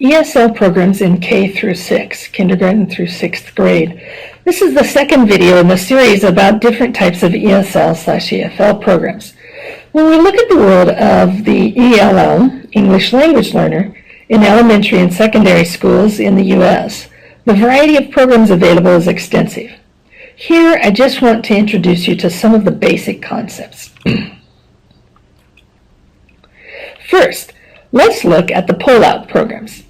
ESL programs in K through 6, kindergarten through 6th grade. This is the second video in the series about different types of ESL/EFL programs. When we look at the world of the ELL, English Language Learner, in elementary and secondary schools in the U.S., the variety of programs available is extensive. Here, I just want to introduce you to some of the basic concepts. First, let's look at the pull-out programs.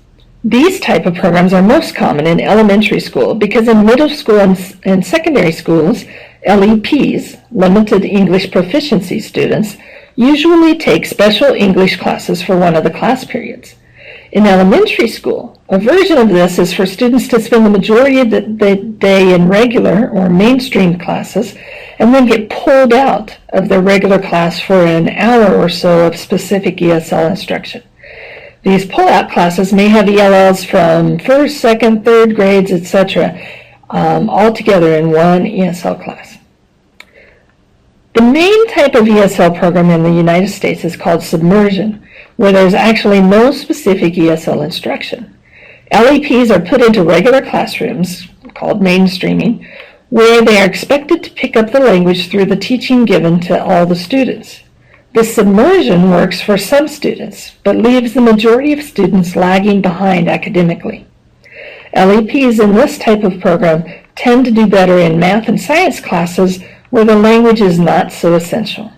These type of programs are most common in elementary school because in middle school and secondary schools, LEPs, Limited English Proficiency students, usually take special English classes for one of the class periods. In elementary school, a version of this is for students to spend the majority of the day in regular or mainstream classes and then get pulled out of their regular class for an hour or so of specific ESL instruction. These pull-out classes may have ELLs from 1st, 2nd, 3rd grades, etc., all together in one ESL class. The main type of ESL program in the United States is called Submersion, where there's actually no specific ESL instruction. LEPs are put into regular classrooms, called mainstreaming, where they are expected to pick up the language through the teaching given to all the students. This submersion works for some students, but leaves the majority of students lagging behind academically. LEPs in this type of program tend to do better in math and science classes where the language is not so essential.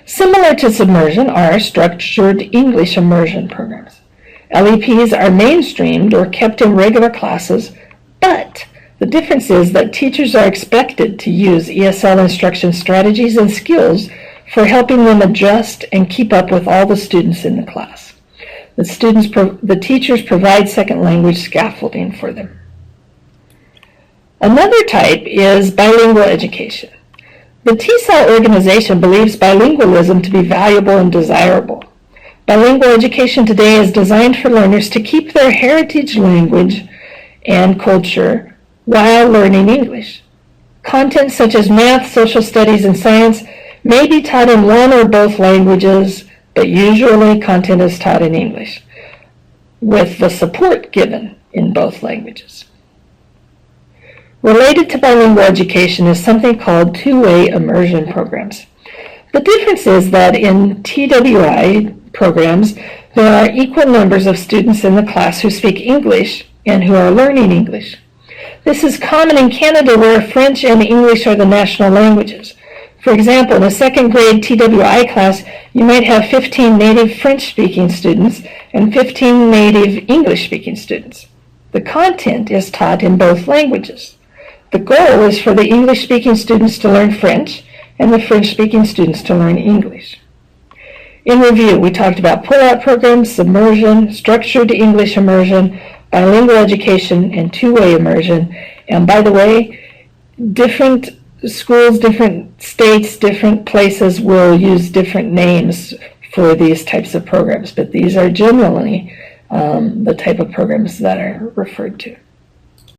Similar to Submersion are structured English immersion programs. LEPs are mainstreamed or kept in regular classes, but the difference is that teachers are expected to use ESL instruction strategies and skills for helping them adjust and keep up with all the students in the class. The teachers provide second language scaffolding for them. Another type is bilingual education. The TESOL organization believes bilingualism to be valuable and desirable. Bilingual education today is designed for learners to keep their heritage language and culture while learning English. Content such as math, social studies, and science may be taught in one or both languages, but usually content is taught in English, with the support given in both languages. Related to bilingual education is something called two-way immersion programs. The difference is that in TWI programs, there are equal numbers of students in the class who speak English and who are learning English. This is common in Canada where French and English are the national languages. For example, in a second grade TWI class, you might have 15 native French-speaking students and 15 native English-speaking students. The content is taught in both languages. The goal is for the English-speaking students to learn French and the French-speaking students to learn English. In review, we talked about pull-out programs, submersion, structured English immersion, bilingual education, and two-way immersion. And by the way, different schools, different states, different places will use different names for these types of programs, but these are generally the type of programs that are referred to.